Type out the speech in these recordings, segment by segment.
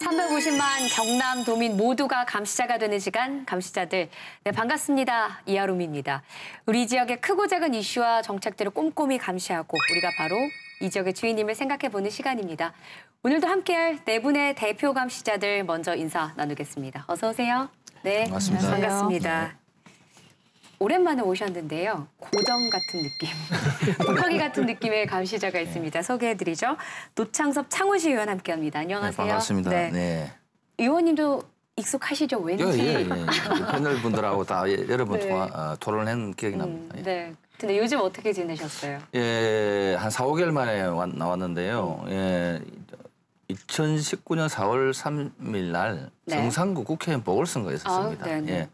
350만 경남도민 모두가 감시자가 되는 시간, 감시자들. 네, 반갑습니다. 이하롬입니다. 우리 지역의 크고 작은 이슈와 정책들을 꼼꼼히 감시하고 우리가 바로 이 지역의 주인님을 생각해보는 시간입니다. 오늘도 함께할 네 분의 대표 감시자들 먼저 인사 나누겠습니다. 어서 오세요. 네, 반갑습니다. 반갑습니다. 오랜만에 오셨는데요. 고정 같은 느낌, 독하기 같은 느낌의 감시자가 있습니다. 소개해드리죠. 노창섭 창원시 의원 함께합니다. 안녕하세요. 네, 반갑습니다. 네. 네. 의원님도 익숙하시죠? 왠지. 예. 패널 분들하고 다 여러 번 네. 토론한 기억이 납니다. 예. 네. 근데 요즘 어떻게 지내셨어요? 예, 한 4, 5개월 만에 나왔는데요. 예, 2019년 4월 3일 날 네. 성산구 국회의원 보궐선거가 있었습니다. 아, 네네. 예.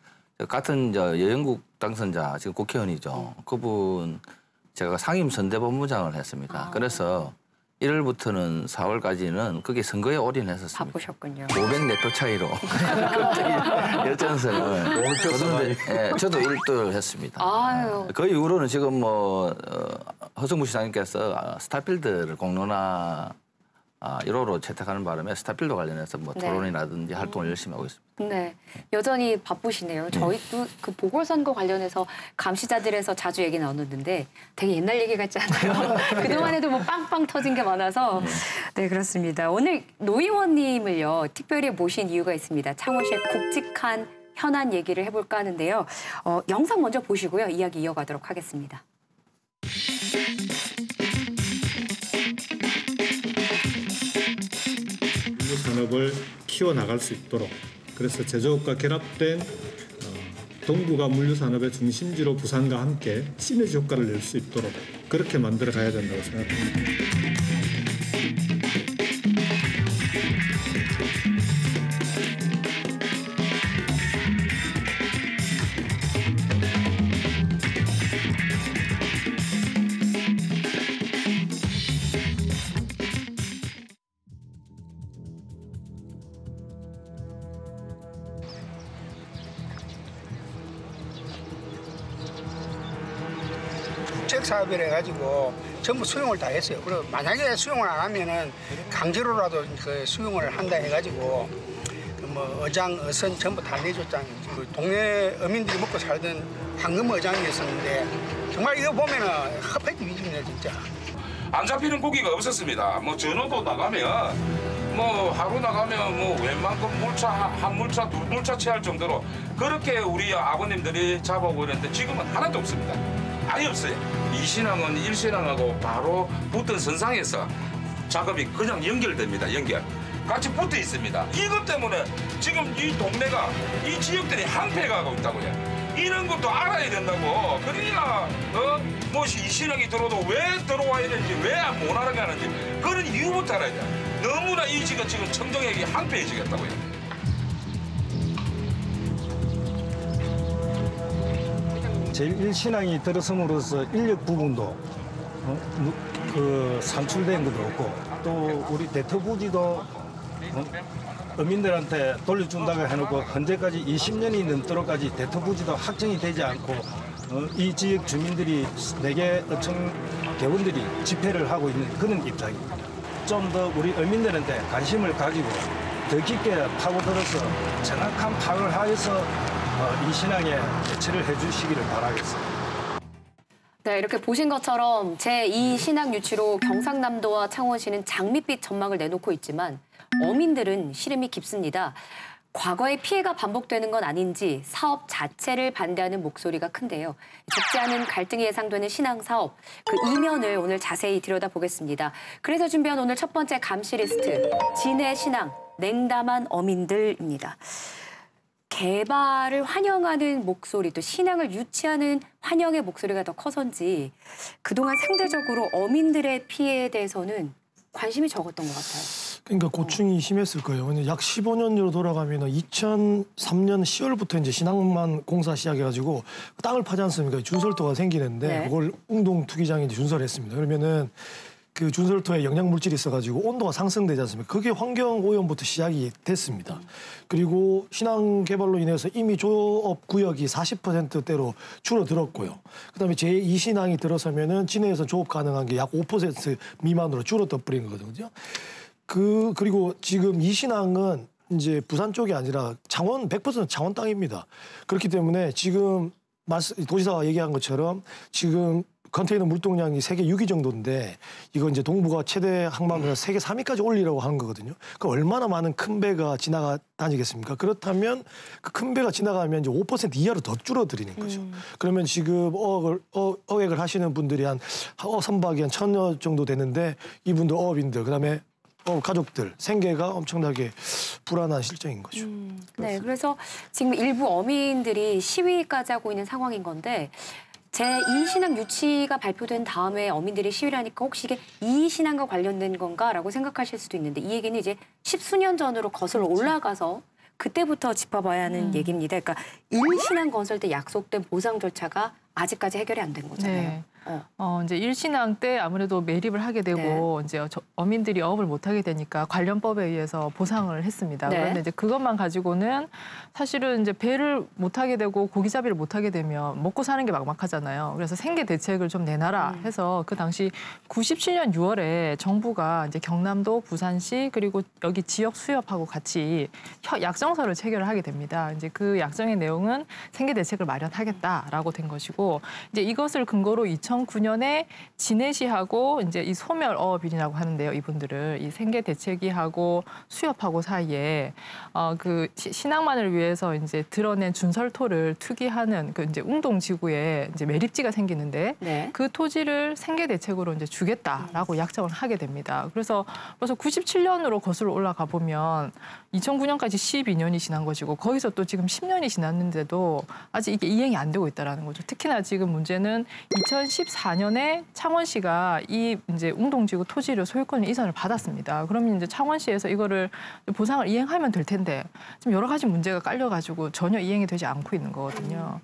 같은 여영국 당선자, 지금 국회의원이죠. 그분 제가 상임 선대본부장을 했습니다. 그래서 1월부터는 4월까지는 그게 선거에 올인했었습니다. 바쁘셨군요. 504표 차이로 열전선을 저도 1등을 했습니다. 아유. 그 이후로는 지금 허성무 시장님께서 스타필드를 공론화 1호로 채택하는 바람에 스타필드 관련해서 네. 토론이라든지 활동을 열심히 하고 있습니다. 네, 여전히 바쁘시네요. 저희도 그 보궐선거 관련해서 감시자들에서 자주 얘기 나눴는데 되게 옛날 얘기 같지 않아요? 그동안에도 뭐 빵빵 터진 게 많아서. 네, 그렇습니다. 오늘 노 의원님을요, 특별히 모신 이유가 있습니다. 창원시의 굵직한 현안 얘기를 해볼까 하는데요. 영상 먼저 보시고요. 이야기 이어가도록 하겠습니다. 산업을 키워나갈 수 있도록, 그래서 제조업과 결합된 동부가 물류산업의 중심지로 부산과 함께 시너지 효과를 낼 수 있도록 그렇게 만들어 가야 된다고 생각합니다. 국책 사업이라 해가지고 전부 수용을 다 했어요. 그리고 만약에 수용을 안 하면은 강제로라도 그 수용을 한다 해가지고 뭐 어장, 어선 전부 다 내줬잖아요. 그 동네 어민들이 먹고 살던 황금 어장이었었는데 정말 이거 보면은 헛배기 위집니다 진짜. 안 잡히는 고기가 없었습니다. 뭐 전어도 나가면 뭐 하루 나가면 뭐 웬만큼 물차 한 물차 두 물차 채할 정도로 그렇게 우리 아버님들이 잡아오고 그랬는데 지금은 하나도 없습니다. 아예 없어요. 이 신항은 1신항하고 바로 붙은 선상에서 작업이 그냥 연결됩니다. 같이 붙어 있습니다. 이것 때문에 지금 이 동네가 이 지역들이 항폐가 가고 있다고요. 이런 것도 알아야 된다고. 그러니까 뭐 이 신항이 들어도 왜 들어와야 되는지 왜 못 알아가는지 그런 이유부터 알아야 돼. 너무나 이 지금 청정역이 항폐해지겠다고요. 제1신항이 들어섬으로써 인력 부분도 산출된 것도 없고, 또 우리 대토부지도 어민들한테 돌려준다고 해놓고 현재까지 20년이 넘도록까지 대토부지도 확정이 되지 않고 이 지역 주민들이 4개 어청 개원들이 집회를 하고 있는 그런 입장입니다. 좀 더 우리 어민들한테 관심을 가지고 더 깊게 파고들어서 정확한 파악을 하여서 이 신항에 대처를 해주시기를 바라겠습니다. 네, 이렇게 보신 것처럼 제2 신항 유치로 경상남도와 창원시는 장밋빛 전망을 내놓고 있지만 어민들은 시름이 깊습니다. 과거의 피해가 반복되는 건 아닌지 사업 자체를 반대하는 목소리가 큰데요. 적지 않은 갈등이 예상되는 신항 사업, 그 이면을 오늘 자세히 들여다보겠습니다. 그래서 준비한 오늘 첫 번째 감시 리스트, 진해 신항, 냉담한 어민들입니다. 개발을 환영하는 목소리, 또 신항을 유치하는 환영의 목소리가 더 커서인지 그동안 상대적으로 어민들의 피해에 대해서는 관심이 적었던 것 같아요. 그러니까 고충이 심했을 거예요. 약 15년으로 돌아가면 2003년 10월부터 이제 신항만 공사 시작해가지고 땅을 파지 않습니까? 준설도가 생기는데 네. 그걸 웅동 투기장에 이제 준설했습니다. 그러면은 그 준설토에 영양 물질이 있어가지고 온도가 상승되지 않습니까? 그게 환경 오염부터 시작이 됐습니다. 그리고 신항 개발로 인해서 이미 조업 구역이 40%대로 줄어들었고요. 그다음에 제2신항이 들어서면은 진해에서 조업 가능한 게 약 5% 미만으로 줄어들어 버린 거거든요. 그리고 지금 이 신항은 이제 부산 쪽이 아니라 창원 100% 창원 땅입니다. 그렇기 때문에 지금 도지사가 얘기한 것처럼 지금 컨테이너 물동량이 세계 6위 정도인데 이거 이제 동부가 최대 항만으로 세계 3위까지 올리라고 하는 거거든요. 그 얼마나 많은 큰 배가 지나다니겠습니까? 그렇다면 그 큰 배가 지나가면 이제 5% 이하로 더 줄어들이는 거죠. 그러면 지금 어획을 하시는 분들이 한 선박이 한 1,000여 정도 되는데 이분들 어업인들 그다음에 가족들 생계가 엄청나게 불안한 실정인 거죠. 네, 그래서 지금 일부 어민들이 시위까지 하고 있는 상황인 건데 제2신항 유치가 발표된 다음에 어민들이 시위를 하니까 혹시 이게 2신항과 관련된 건가라고 생각하실 수도 있는데 이 얘기는 이제 10수년 전으로 거슬러 올라가서 그때부터 짚어봐야 하는 얘기입니다. 그러니까 1신항 건설 때 약속된 보상 절차가 아직까지 해결이 안 된 거잖아요. 네. 이제 1신항 때 아무래도 매립을 하게 되고 네. 이제 어민들이 어업을 못 하게 되니까 관련법에 의해서 보상을 했습니다. 네. 그런데 이제 그것만 가지고는 사실은 이제 배를 못 하게 되고 고기잡이를 못 하게 되면 먹고 사는 게 막막하잖아요. 그래서 생계 대책을 좀 내놔라 해서 그 당시 97년 6월에 정부가 이제 경남도, 부산시 그리고 여기 지역 수협하고 같이 약정서를 체결을 하게 됩니다. 이제 그 약정의 내용은 생계 대책을 마련하겠다라고 된 것이고 이제 이것을 근거로 2009년에 진해시하고 이제 이 소멸 어업인이라고 하는데요. 이분들을 이 생계 대책위하고 수협하고 사이에 그 신항만을 위해서 이제 드러낸 준설토를 투기하는 그 이제 웅동 지구에 이제 매립지가 생기는데 네. 그 토지를 생계 대책으로 이제 주겠다라고 약정을 하게 됩니다. 그래서 벌써 97년으로 거슬러 올라가 보면 2009년까지 12년이 지난 것이고 거기서 또 지금 10년이 지났는데도 아직 이게 이행이 안 되고 있다라는 거죠. 특히나 지금 문제는 2014년에 창원시가 이 이제 웅동지구 토지를 소유권 이전을 받았습니다. 그러면 이제 창원시에서 이거를 보상을 이행하면 될 텐데 지금 여러 가지 문제가 깔려가지고 전혀 이행이 되지 않고 있는 거거든요.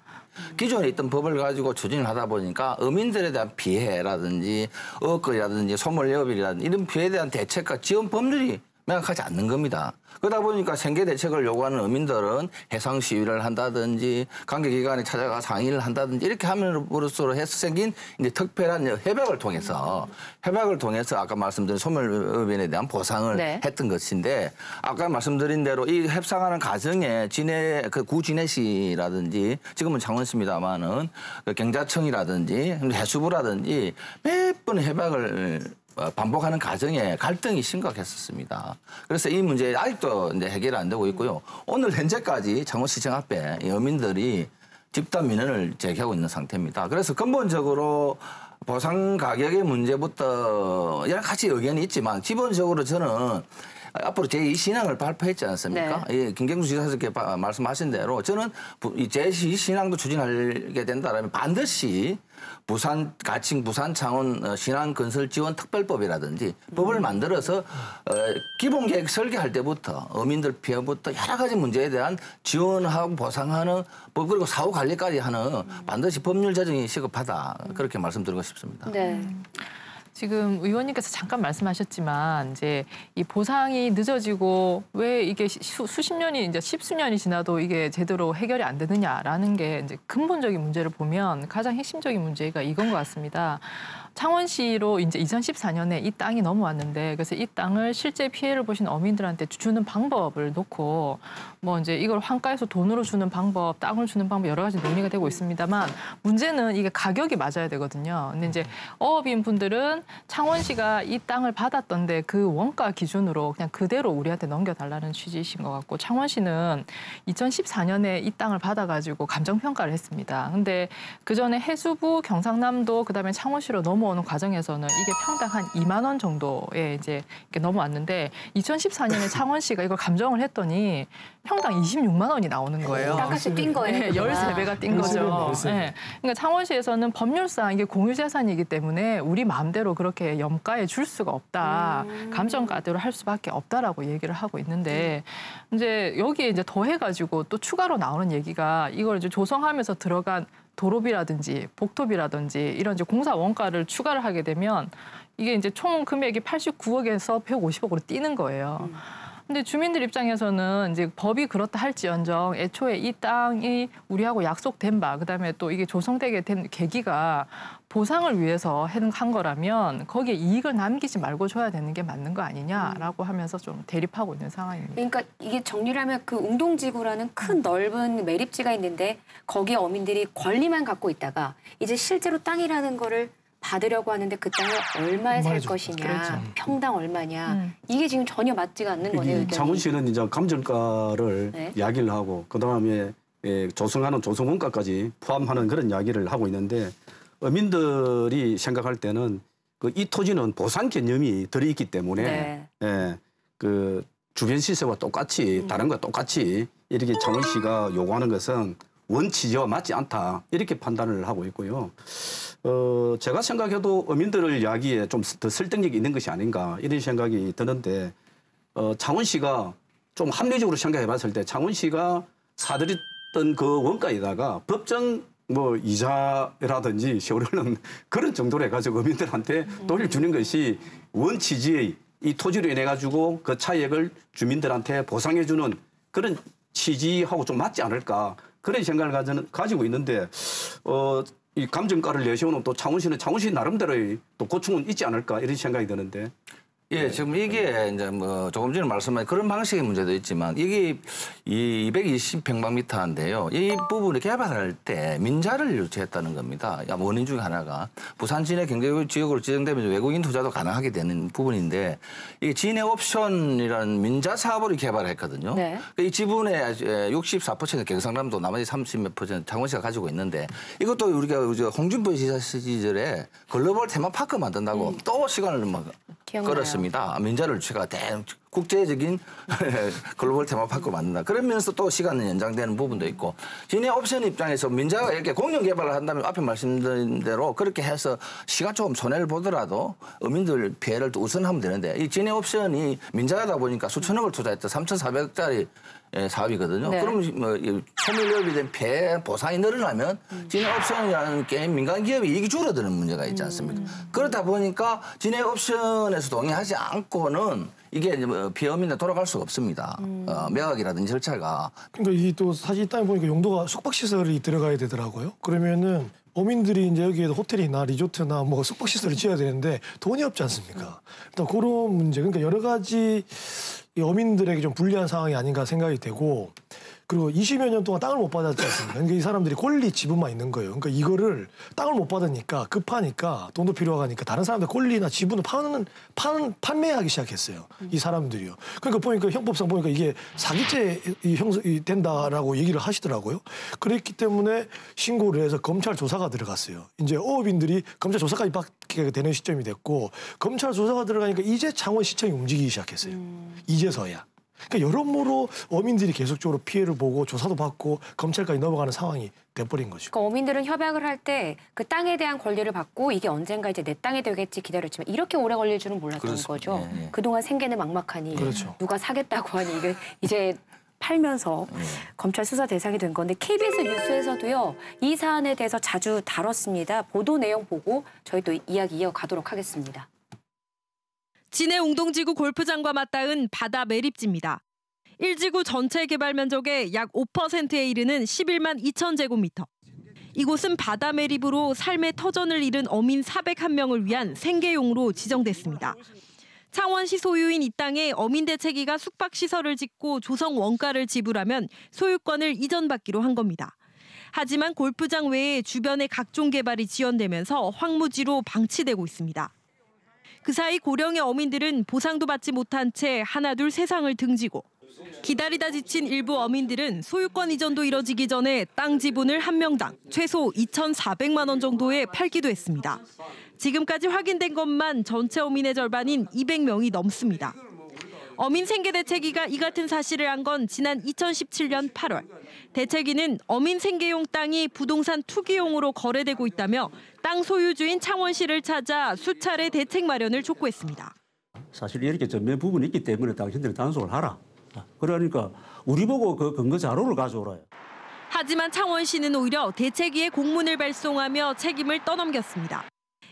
기존에 있던 법을 가지고 추진을 하다 보니까 어민들에 대한 피해라든지 어업거리라든지 소멸업이라든지 이런 피해에 대한 대책과 지원 법률이 명확하지 않는 겁니다. 그러다 보니까 생계 대책을 요구하는 어민들은 해상 시위를 한다든지 관계기관에 찾아가 상의를 한다든지 이렇게 함으로써 해서 생긴 이제 특별한 협약을 통해서 아까 말씀드린 소멸업인에 대한 보상을 네. 했던 것인데 아까 말씀드린 대로 이 협상하는 과정에 구 진해시라든지 지금은 창원시입니다만은 경자청이라든지 해수부라든지 몇 번 협약을 반복하는 과정에 갈등이 심각했었습니다. 그래서 이 문제 아직도 이제 해결이 안 되고 있고요. 오늘 현재까지 창원시청 앞에 어민들이 집단 민원을 제기하고 있는 상태입니다. 그래서 근본적으로 보상 가격의 문제부터 여러 가지 의견이 있지만 기본적으로 저는 앞으로 제2신항을 발표했지 않습니까? 네. 예, 김경수 지사님께 말씀하신 대로 저는 제2신항도 추진하게 된다면 반드시 가칭 부산 창원 신항 건설 지원 특별법이라든지 법을 만들어서 기본 계획 설계할 때부터 어민들 피해부터 여러 가지 문제에 대한 지원하고 보상하는 법 그리고 사후 관리까지 하는 반드시 법률 제정이 시급하다 그렇게 말씀드리고 싶습니다. 네. 지금 의원님께서 잠깐 말씀하셨지만 이제 이 보상이 늦어지고 왜 이게 수십 년이 이제 10수년이 지나도 이게 제대로 해결이 안 되느냐라는 게 이제 근본적인 문제를 보면 가장 핵심적인 문제가 이건 것 같습니다. 창원시로 이제 2014년에 이 땅이 넘어왔는데 그래서 이 땅을 실제 피해를 보신 어민들한테 주는 방법을 놓고 뭐 이제 이걸 환가해서 돈으로 주는 방법, 땅을 주는 방법 여러 가지 논의가 되고 있습니다만 문제는 이게 가격이 맞아야 되거든요. 근데 이제 어업인 분들은 창원시가 이 땅을 받았던데 그 원가 기준으로 그냥 그대로 우리한테 넘겨달라는 취지이신 것 같고 창원시는 2014년에 이 땅을 받아가지고 감정평가를 했습니다. 근데 그 전에 해수부, 경상남도 그다음에 창원시로 넘어오는 과정에서는 이게 평당 한 2만 원 정도에 이제 이렇게 넘어왔는데 2014년에 창원시가 이걸 감정을 했더니 평당 26만 원이 나오는 거예요. 땅값이 뛴 거예요. 네, 13배가 뛴 거죠. 네. 그러니까 창원시에서는 법률상 이게 공유재산이기 때문에 우리 마음대로 그렇게 염가에 줄 수가 없다. 감정가대로 할 수밖에 없다라고 얘기를 하고 있는데 이제 여기에 이제 더해가지고 또 추가로 나오는 얘기가 이걸 이제 조성하면서 들어간 도로비라든지 복토비라든지 이런 이제 공사 원가를 추가를 하게 되면 이게 이제 총 금액이 89억에서 150억으로 뛰는 거예요. 근데 주민들 입장에서는 이제 법이 그렇다 할지언정 애초에 이 땅이 우리하고 약속된 바, 그다음에 또 이게 조성되게 된 계기가 보상을 위해서 한 거라면 거기에 이익을 남기지 말고 줘야 되는 게 맞는 거 아니냐라고 하면서 좀 대립하고 있는 상황입니다. 그러니까 이게 정리를 하면 그 웅동지구라는 큰 넓은 매립지가 있는데 거기에 어민들이 권리만 갖고 있다가 이제 실제로 땅이라는 거를 받으려고 하는데 그 땅을 얼마에 살 것이냐, 그렇죠. 평당 얼마냐. 이게 지금 전혀 맞지가 않는 거네요. 의견이. 창원시는 이제 감정가를 네. 이야기를 하고 그다음에 조성하는 조성원가까지 포함하는 그런 이야기를 하고 있는데 어민들이 생각할 때는 이 토지는 보상 개념이 들어있기 때문에 그 주변 시세와 똑같이 다른 거와 똑같이 이렇게 창원시가 요구하는 것은 원칙이와 맞지 않다 이렇게 판단을 하고 있고요. 제가 생각해도 어민들을 이야기에 좀 더 설득력이 있는 것이 아닌가 이런 생각이 드는데 창원시가 좀 합리적으로 생각해 봤을 때 창원시가 사들였던 그 원가에다가 법정 뭐 이자라든지 세월은 그런 정도로 해가지고 어민들한테 돌려주는 것이 원취지의 이 토지로 인해 가지고 그 차액을 주민들한테 보상해주는 그런 취지하고 좀 맞지 않을까 그런 생각을 가지고 있는데 이 감정가를 내세우는 또 창원시 나름대로의 또 고충은 있지 않을까 이런 생각이 드는데. 예, 지금 이게 이제 뭐 조금 전에 말씀하신 그런 방식의 문제도 있지만 이게 이 220평방미터인데요. 이 부분을 개발할 때 민자를 유치했다는 겁니다. 원인 중에 하나가 부산 진해 경제지역으로 지정되면 외국인 투자도 가능하게 되는 부분인데 이게 진해 옵션이라는 민자 사업을 개발했거든요. 네. 이 지분의 64% 경상남도 나머지 30몇 % 창원시가 가지고 있는데 이것도 우리가 홍준표 지사 시절에 글로벌 테마파크 만든다고 또 시간을 막 끌었습니다. 민자를 제가 국제적인 글로벌 테마파크 만든다. 그러면서 또 시간은 연장되는 부분도 있고 진해 옵션 입장에서 민자가 이렇게 공영 개발을 한다면 앞에 말씀드린 대로 그렇게 해서 시가 조금 손해를 보더라도 어민들 피해를 또 우선하면 되는데 이 진해 옵션이 민자다 보니까 수천억을 투자했다. 3,400억짜리 사업이거든요. 네. 그럼 뭐 소멸업이 된 피해 보상이 늘어나면 진해 옵션이라는 게 민간 기업의 이익이 줄어드는 문제가 있지 않습니까? 그렇다 보니까 진해 옵션에서 동의하지 않고는 이게 피해업인데 돌아갈 수가 없습니다. 매각이라든지 절차가. 그러니까 이 또 사실 이 땅에 보니까 용도가 숙박시설이 들어가야 되더라고요. 그러면은 어민들이 이제 여기에도 호텔이나 리조트나 뭐 숙박시설을 지어야 되는데 돈이 없지 않습니까? 일단 그런 문제. 그러니까 여러 가지 이 어민들에게 좀 불리한 상황이 아닌가 생각이 되고 그리고 20여 년 동안 땅을 못 받았지 않습니까? 그러니까 이 사람들이 권리 지분만 있는 거예요. 그러니까 이거를 땅을 못 받으니까 급하니까 돈도 필요하니까 다른 사람들 권리나 지분을 판매하기 시작했어요. 이 사람들이요. 그러니까 보니까 형법상 보니까 이게 사기죄 된다라고 얘기를 하시더라고요. 그랬기 때문에 신고를 해서 검찰 조사가 들어갔어요. 이제 어업인들이 검찰 조사까지 받게 되는 시점이 됐고 검찰 조사가 들어가니까 이제 창원시청이 움직이기 시작했어요. 이제서야. 그러니까 여러모로 어민들이 계속적으로 피해를 보고 조사도 받고 검찰까지 넘어가는 상황이 돼버린 거죠. 그러니까 어민들은 협약을 할 때 그 땅에 대한 권리를 받고 이게 언젠가 이제 내 땅이 되겠지 기다렸지만 이렇게 오래 걸릴 줄은 몰랐던 그렇습니다. 거죠. 예, 예. 그동안 생계는 막막하니 그렇죠. 누가 사겠다고 하니 이게 이제 팔면서 검찰 수사 대상이 된 건데 KBS 뉴스에서도요. 이 사안에 대해서 자주 다뤘습니다. 보도 내용 보고 저희 또 이야기 이어가도록 하겠습니다. 진해 웅동지구 골프장과 맞닿은 바다 매립지입니다. 1지구 전체 개발 면적의 약 5%에 이르는 11만 2천 제곱미터. 이곳은 바다 매립으로 삶의 터전을 잃은 어민 401명을 위한 생계용으로 지정됐습니다. 창원시 소유인 이 땅에 어민 대책위가 숙박시설을 짓고 조성 원가를 지불하면 소유권을 이전받기로 한 겁니다. 하지만 골프장 외에 주변의 각종 개발이 지연되면서 황무지로 방치되고 있습니다. 그 사이 고령의 어민들은 보상도 받지 못한 채 하나둘 세상을 등지고 기다리다 지친 일부 어민들은 소유권 이전도 이뤄지기 전에 땅 지분을 한 명당 최소 2,400만 원 정도에 팔기도 했습니다. 지금까지 확인된 것만 전체 어민의 절반인 200명이 넘습니다. 어민 생계대책위가 이 같은 사실을 안 건 지난 2017년 8월. 대책위는 어민 생계용 땅이 부동산 투기용으로 거래되고 있다며 땅 소유주인 창원시를 찾아 수차례 대책 마련을 촉구했습니다. 사실 이렇게 전면 부분이 있기 때문에 당신들이 단속을 하라. 그러니까 우리 보고 그 근거 자료를 가져오라. 하지만 창원시는 오히려 대책위에 공문을 발송하며 책임을 떠넘겼습니다.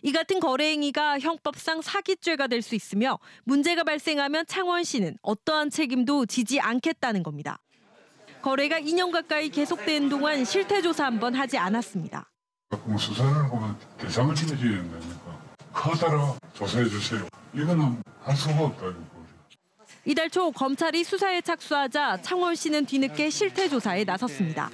이 같은 거래 행위가 형법상 사기죄가 될 수 있으며 문제가 발생하면 창원시는 어떠한 책임도 지지 않겠다는 겁니다. 거래가 2년 가까이 계속된 동안 실태조사 한번 하지 않았습니다. 수사를 하면 대상을 지내줘야 된다니까. 커다라 조사해 주세요. 이거는 할 수가 없다는 거죠. 이달 초 검찰이 수사에 착수하자 창원시는 뒤늦게 실태조사에 나섰습니다.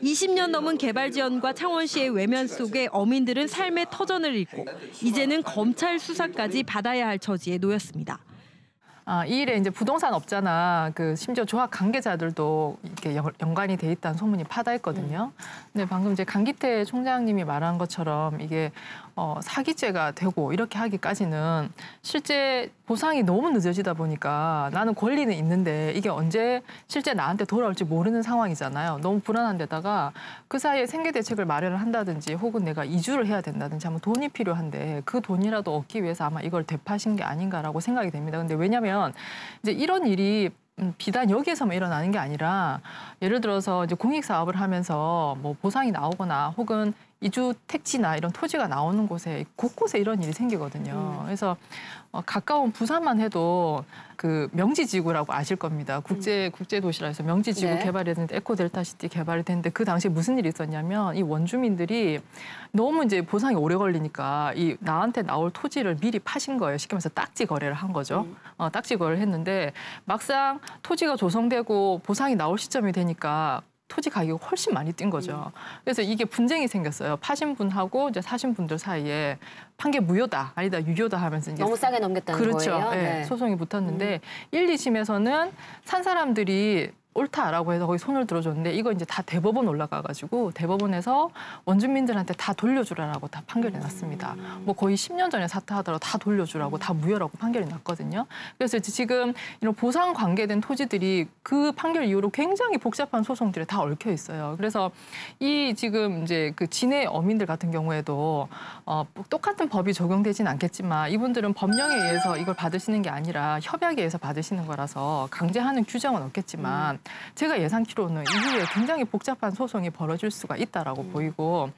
20년 넘은 개발 지원과 창원시의 외면 속에 어민들은 삶의 터전을 잃고 이제는 검찰 수사까지 받아야 할 처지에 놓였습니다. 이 일에 이제 부동산 업자나 심지어 조합 관계자들도 이렇게 연관이 돼 있다는 소문이 파다했거든요. 근데 방금 이제 강기태 총장님이 말한 것처럼 이게 사기죄가 되고 이렇게 하기까지는 실제 보상이 너무 늦어지다 보니까 나는 권리는 있는데 이게 언제 실제 나한테 돌아올지 모르는 상황이잖아요. 너무 불안한 데다가 그 사이에 생계 대책을 마련을 한다든지 혹은 내가 이주를 해야 된다든지 하면 돈이 필요한데 그 돈이라도 얻기 위해서 아마 이걸 되파신 게 아닌가라고 생각이 됩니다. 근데 왜냐하면 이제 이런 일이 비단 여기에서만 일어나는 게 아니라 예를 들어서 이제 공익 사업을 하면서 뭐 보상이 나오거나 혹은 이주 택지나 이런 토지가 나오는 곳에 곳곳에 이런 일이 생기거든요. 그래서 가까운 부산만 해도 그 명지지구라고 아실 겁니다. 국제 도시라 해서 명지지구 네. 개발이 됐는데 에코델타시티 개발이 됐는데 그 당시에 무슨 일이 있었냐면 이 원주민들이 너무 이제 보상이 오래 걸리니까 이 나한테 나올 토지를 미리 파신 거예요. 쉽게 말해서 딱지 거래를 한 거죠. 딱지 거래를 했는데 막상 토지가 조성되고 보상이 나올 시점이 되니까 토지 가격이 훨씬 많이 뛴 거죠. 그래서 이게 분쟁이 생겼어요. 파신 분하고 이제 사신 분들 사이에 판결 무효다, 아니다 유효다 하면서 이제 너무 싸게 넘겼다는 그렇죠. 거예요. 네. 네. 소송이 붙었는데 1, 2심에서는 산 사람들이 옳다라고 해서 거기 손을 들어줬는데 이거 이제 다 대법원 올라가가지고 대법원에서 원주민들한테 다 돌려주라라고 다 판결이 났습니다. 뭐 거의 10년 전에 사퇴하더라도 다 돌려주라고 다 무효라고 판결이 났거든요. 그래서 지금 이런 보상 관계된 토지들이 그 판결 이후로 굉장히 복잡한 소송들이 다 얽혀 있어요. 그래서 이 지금 이제 그 진해 어민들 같은 경우에도 똑같은 법이 적용되진 않겠지만 이분들은 법령에 의해서 이걸 받으시는 게 아니라 협약에 의해서 받으시는 거라서 강제하는 규정은 없겠지만 제가 예상키로는 이후에 굉장히 복잡한 소송이 벌어질 수가 있다라고 보이고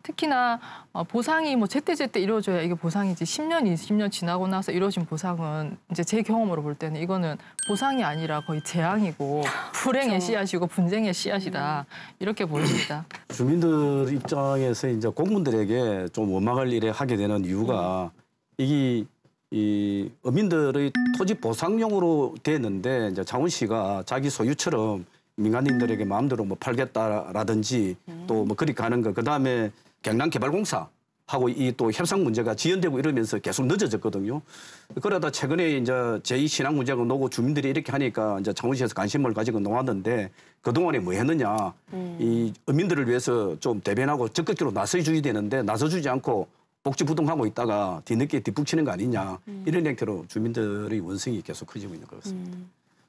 특히나 보상이 뭐 제때제때 이루어져야 이게 보상이지 10년, 20년 지나고 나서 이루어진 보상은 이제 제 경험으로 볼 때는 이거는 보상이 아니라 거의 재앙이고 불행의 씨앗이고 분쟁의 씨앗이다 이렇게 보입니다. 주민들 입장에서 이제 공무원들에게 좀 원망을 일에 하게 되는 이유가 이 어민들의 토지 보상용으로 됐는데 이제 창원시가 자기 소유처럼 민간인들에게 마음대로 뭐 팔겠다라든지 또 뭐 그리 가는 거 그다음에 경남개발공사 하고 이 또 협상 문제가 지연되고 이러면서 계속 늦어졌거든요. 그러다 최근에 이제 제2신앙 문제가 나오고 주민들이 이렇게 하니까 이제 창원시에서 관심을 가지고 나왔는데 그동안에 뭐 했느냐. 이 어민들을 위해서 좀 대변하고 적극적으로 나서줘야 되는데 나서주지 않고 복지부동하고 있다가 뒤늦게 뒷북치는 거 아니냐. 이런 형태로 주민들의 원성이 계속 커지고 있는 것 같습니다.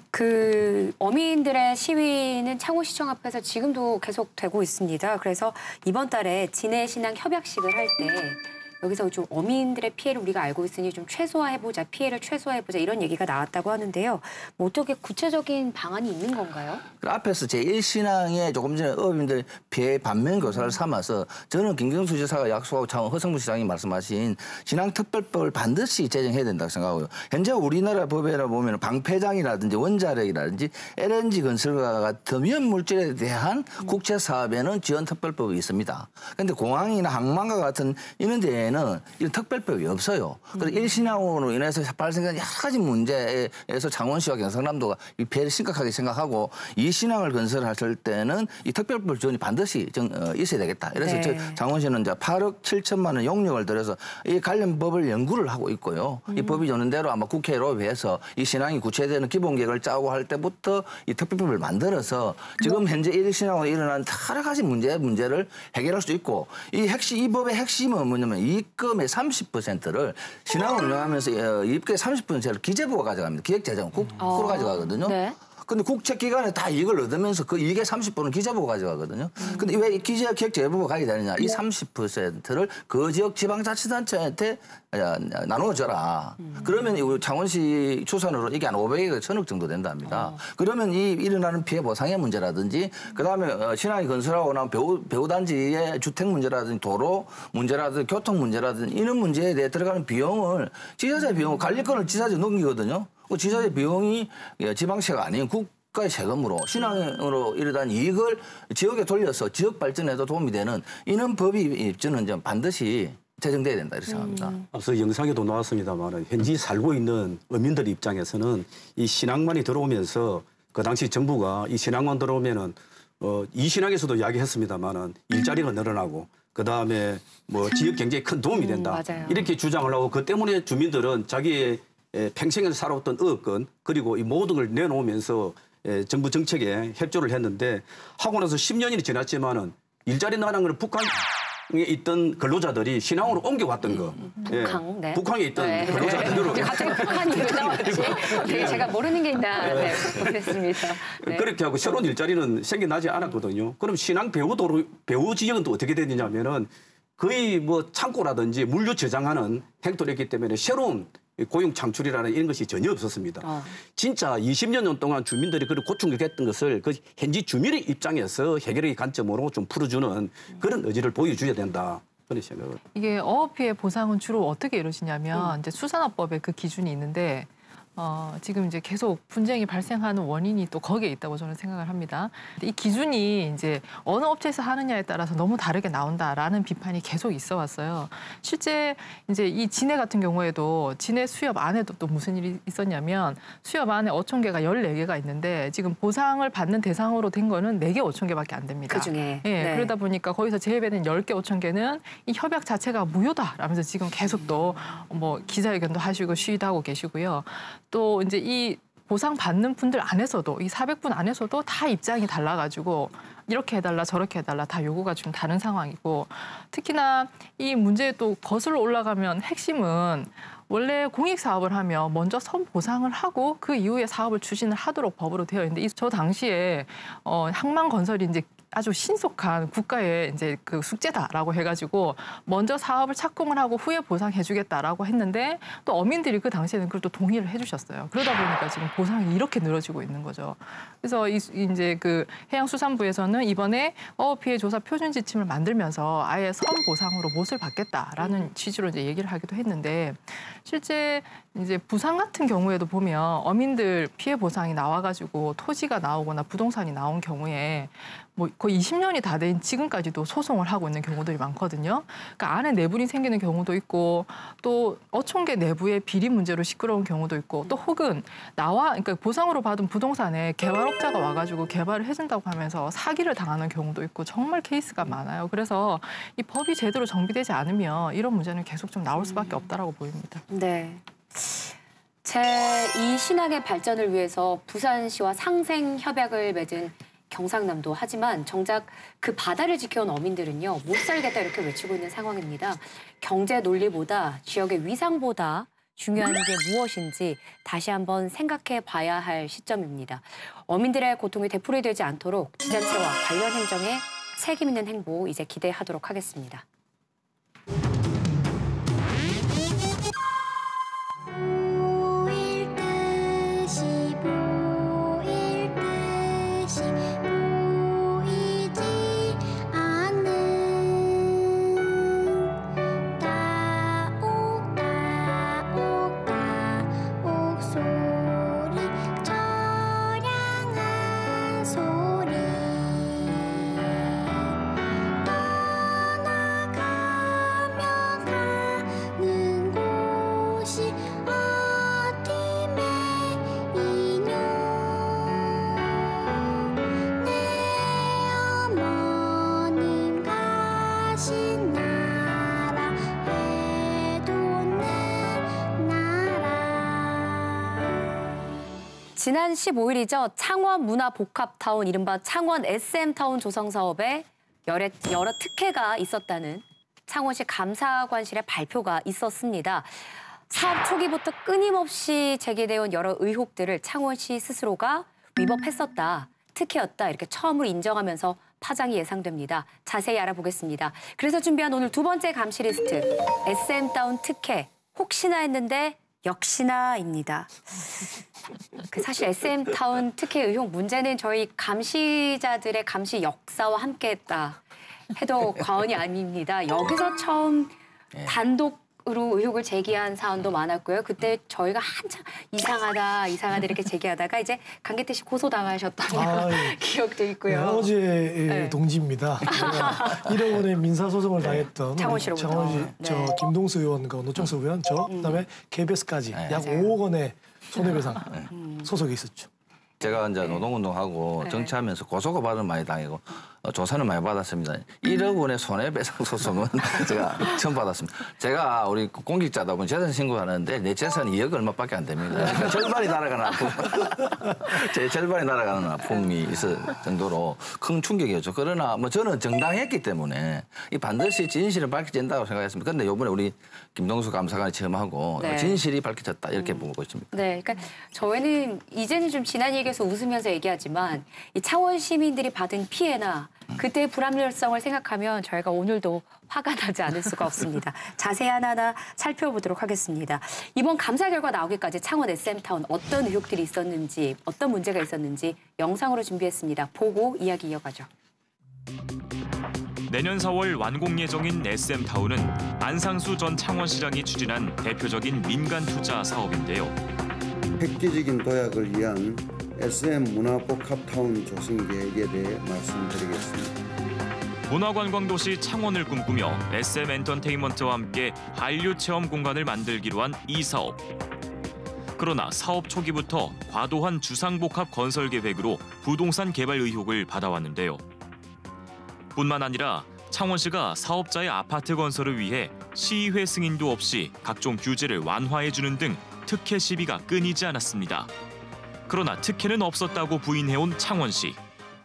그 어민들의 시위는 창원시청 앞에서 지금도 계속되고 있습니다. 그래서 이번 달에 진해신앙 협약식을 할 때 여기서 좀 어민들의 피해를 우리가 알고 있으니 좀 최소화해보자, 피해를 최소화해보자 이런 얘기가 나왔다고 하는데요. 뭐 어떻게 구체적인 방안이 있는 건가요? 그 앞에서 제1신앙에 조금 전에 어민들 피해 반면 교사를 삼아서 저는 김경수 지사가 약속하고 창원 허성무 시장이 말씀하신 신앙특별법을 반드시 제정해야 된다고 생각하고요. 현재 우리나라 법에 보면 방패장이라든지 원자력이라든지 LNG 건설과 같은 위험 물질에 대한 국제 사업에는 지원 특별법이 있습니다. 그런데 공항이나 항만과 같은 이런 데에 이런 특별법이 없어요. 그래서 일신앙으로 인해서 발생한 여러 가지 문제에서 창원시와 경상남도가 이 피해를 심각하게 생각하고 이 신앙을 건설하실 때는 이 특별법 지원이 반드시 있어야 되겠다. 그래서 네. 창원시는 이제 8억 7천만 원 용역을 들여서 이 관련 법을 연구를 하고 있고요. 이 법이 오는 대로 아마 국회에 로비해서 이 신앙이 구체되는 기본 계획을 짜고 할 때부터 이 특별법을 만들어서 지금 현재 일신앙으로 일어난 여러 가지 문제를 해결할 수 있고 이 법의 핵심은 뭐냐면 이익금의 30%를 신앙을 운영하면서 이익금의 30%를 기재부가 가져갑니다. 기획재정 국고로 가져가거든요. 네. 근데 국책기관에 다 이익을 얻으면서 그 이익의 30%는 기재부가 가져가거든요. 근데 왜 기획재정부가 가야 되느냐. 이 30%를 그 지역 지방자치단체한테 나누어줘라. 그러면 창원시 추산으로 이게 한 500억, 1000억 정도 된답니다. 그러면 이 일어나는 피해 보상의 문제라든지 그다음에 신항이 건설하고 나면 배우단지의 주택 문제라든지 도로 문제라든지 교통 문제라든지 이런 문제에 대해 들어가는 비용을 지자체 비용을 관리권을 지자체에 넘기거든요. 그 지자체 비용이 지방세가 아닌 국가의 세금으로 신항으로 이르던 이익을 지역에 돌려서 지역 발전에도 도움이 되는 이런 법이 저는 반드시 제정돼야 된다 이렇게 생각합니다. 앞서 영상에도 나왔습니다만 현지 살고 있는 어민들 입장에서는 이 신항만이 들어오면서 그 당시 정부가 이 신항만 들어오면은 이 신항에서도 이야기했습니다만은 일자리가 늘어나고 그 다음에 뭐 지역 경제에 큰 도움이 된다 이렇게 주장을 하고 그 때문에 주민들은 자기의 평생을 살아왔던 어권 그리고 이 모든 걸 내놓으면서 정부 정책에 협조를 했는데 하고 나서 10년이 지났지만은 일자리 나가는 걸 북한에 있던 근로자들이 신항으로 옮겨왔던 거. 북한, 네. 북한에 있던 근로자들로. 갑자기 북한이 왜 나왔지? 되게 제가 모르는 게 있나 모르겠습니다. 네. 그렇게 하고 새로운 일자리는 생겨나지 않았거든요. 그럼 신항 배후 지역은 또 어떻게 되느냐면은 거의 뭐 창고라든지 물류 저장하는 행토를 했기 때문에 새로운 고용 창출이라는 이런 것이 전혀 없었습니다. 진짜 20여 년 동안 주민들이 그런 고충을 겪었던 것을 그 현지 주민의 입장에서 해결의 관점으로 좀 풀어주는 그런 의지를 보여줘야 된다. 그런 생각을. 이게 어업 피해 보상은 주로 어떻게 이루어지냐면 이제 수산업법에 그 기준이 있는데 지금 이제 계속 분쟁이 발생하는 원인이 또 거기에 있다고 저는 생각을 합니다. 이 기준이 이제 어느 업체에서 하느냐에 따라서 너무 다르게 나온다라는 비판이 계속 있어 왔어요. 실제 이제 이 진해 같은 경우에도 진해 수협 안에도 또 무슨 일이 있었냐면 수협 안에 어촌계가 14개가 있는데 지금 보상을 받는 대상으로 된 거는 4개 어촌계밖에 안 됩니다. 그중에. 예, 네. 그러다 보니까 거기서 제외된 10개 어촌계는 이 협약 자체가 무효다라면서 지금 계속 또 뭐 기자회견도 하시고 시위도 하고 계시고요. 또 이제 이 보상 받는 분들 안에서도 이 400분 안에서도 다 입장이 달라가지고 이렇게 해달라 저렇게 해달라 다 요구가 좀 다른 상황이고 특히나 이 문제에 또 거슬러 올라가면 핵심은 원래 공익 사업을 하면 먼저 선 보상을 하고 그 이후에 사업을 추진을 하도록 법으로 되어 있는데 저 당시에 항만건설이 이제 아주 신속한 국가의 이제 그 숙제다라고 해가지고 먼저 사업을 착공을 하고 후에 보상해주겠다라고 했는데 또 어민들이 그 당시에는 그걸 또 동의를 해주셨어요. 그러다 보니까 지금 보상이 이렇게 늘어지고 있는 거죠. 그래서 이제 그 해양수산부에서는 이번에 어업 피해 조사 표준 지침을 만들면서 아예 선 보상으로 못을 받겠다라는 취지로 이제 얘기를 하기도 했는데 실제 이제 부산 같은 경우에도 보면 어민들 피해 보상이 나와가지고 토지가 나오거나 부동산이 나온 경우에 뭐 거의 20년이 다 된 지금까지도 소송을 하고 있는 경우들이 많거든요. 그러니까 안에 내분이 생기는 경우도 있고 또 어촌계 내부의 비리 문제로 시끄러운 경우도 있고 또 혹은 그러니까 보상으로 받은 부동산에 개발업자가 와가지고 개발을 해준다고 하면서 사기를 당하는 경우도 있고 정말 케이스가 많아요. 그래서 이 법이 제대로 정비되지 않으면 이런 문제는 계속 좀 나올 수밖에 없다라고 보입니다. 네. 제2 신항의 발전을 위해서 부산시와 상생 협약을 맺은 경상남도 하지만 정작 그 바다를 지켜온 어민들은요 못 살겠다 이렇게 외치고 있는 상황입니다. 경제 논리보다 지역의 위상보다 중요한 게 무엇인지 다시 한번 생각해 봐야 할 시점입니다. 어민들의 고통이 되풀이되지 않도록 지자체와 관련 행정에 책임 있는 행보 이제 기대하도록 하겠습니다. 지난 15일이죠. 창원 문화복합타운 이른바 창원 SM타운 조성 사업에 여러 특혜가 있었다는 창원시 감사관실의 발표가 있었습니다. 사업 초기부터 끊임없이 제기되어 온 여러 의혹들을 창원시 스스로가 위법했었다, 특혜였다 이렇게 처음으로 인정하면서 파장이 예상됩니다. 자세히 알아보겠습니다. 그래서 준비한 오늘 두 번째 감시 리스트, SM다운 특혜, 혹시나 했는데 역시나입니다. 사실 SM타운 특혜 의혹 문제는 저희 감시자들의 감시 역사와 함께했다 해도 과언이 아닙니다. 여기서 처음 단독으로 의혹을 제기한 사안도 많았고요. 그때 저희가 한참 이상하다 이렇게 제기하다가 이제 강기태 씨 고소당하셨던 기억도 있고요. 네, 어제 동지입니다. 1억 원의 민사소송을 당했던 창원시로부터. 창원시 김동수 의원과 노총수 의원, 그다음에 KBS까지 약 5억 원의 손해배상 소송이 있었죠. 제가 이제 노동운동하고 정치하면서 고소가 받은 많이 당하고 조사는 많이 받았습니다. 1억 원의 손해배상 소송은 제가 처음 받았습니다. 제가 우리 공직자다 보니 재산 신고하는데 내 재산이 2억 얼마밖에 안 됩니다. 그러니까 절반이 날아가는 아픔, 제 절반이 날아가는 아픔이 있을 정도로 큰 충격이었죠. 그러나 뭐 저는 정당했기 때문에 이 반드시 진실을 밝혀진다고 생각했습니다. 그런데 이번에 우리 김동수 감사관이 체험하고 진실이 밝혀졌다 이렇게 보고 있습니다. 네, 그러니까 저희는 이제는 좀 지난 얘기에서 웃으면서 얘기하지만 이 창원 시민들이 받은 피해나 그때의 불합리성을 생각하면 저희가 오늘도 화가 나지 않을 수가 없습니다. 자세히 하나하나 살펴보도록 하겠습니다. 이번 감사 결과 나오기까지 창원 SM타운 어떤 의혹들이 있었는지, 어떤 문제가 있었는지 영상으로 준비했습니다. 보고 이야기 이어가죠. 내년 4월 완공 예정인 SM타운은 안상수 전 창원시장이 추진한 대표적인 민간 투자 사업인데요. 획기적인 도약을 위한 SM 문화복합타운 조성 계획에 대해 말씀드리겠습니다. 문화관광도시 창원을 꿈꾸며 SM 엔터테인먼트와 함께 한류 체험 공간을 만들기로 한 이 사업. 그러나 사업 초기부터 과도한 주상복합 건설 계획으로 부동산 개발 의혹을 받아왔는데요. 뿐만 아니라 창원시가 사업자의 아파트 건설을 위해 시의회 승인도 없이 각종 규제를 완화해주는 등 특혜 시비가 끊이지 않았습니다. 그러나 특혜는 없었다고 부인해온 창원시.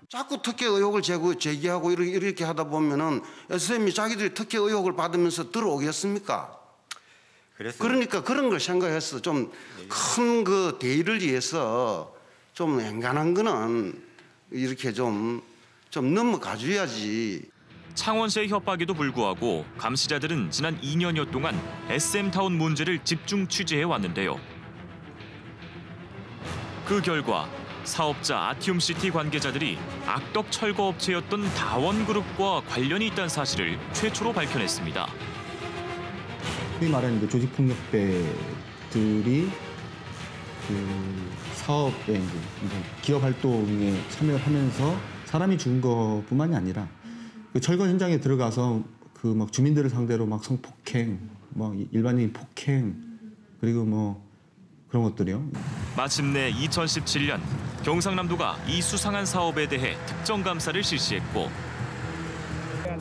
자꾸 특혜 의혹을 제기하고 이렇게 하다 보면은 SM이 자기들이 특혜 의혹을 받으면서 들어오겠습니까? 그러니까 그런 걸 생각해서 좀 큰 그 대의를 위해서 좀 엔간한 거는 이렇게 좀 넘어가줘야지. 창원시의 협박에도 불구하고 감시자들은 지난 2년여 동안 SM타운 문제를 집중 취재해 왔는데요. 그 결과 사업자 아티움시티 관계자들이 악덕 철거업체였던 다원그룹과 관련이 있다는 사실을 최초로 밝혀냈습니다. 흔히 말하는 조직폭력배들이 그 사업에 기업 활동에 참여를 하면서 사람이 죽은 것뿐만이 아니라 그 철거 현장에 들어가서 그 막 주민들을 상대로 막 성폭행, 막 일반적인 폭행, 그리고 뭐 그런 것들이요. 마침내 2017년 경상남도가 이 수상한 사업에 대해 특정 감사를 실시했고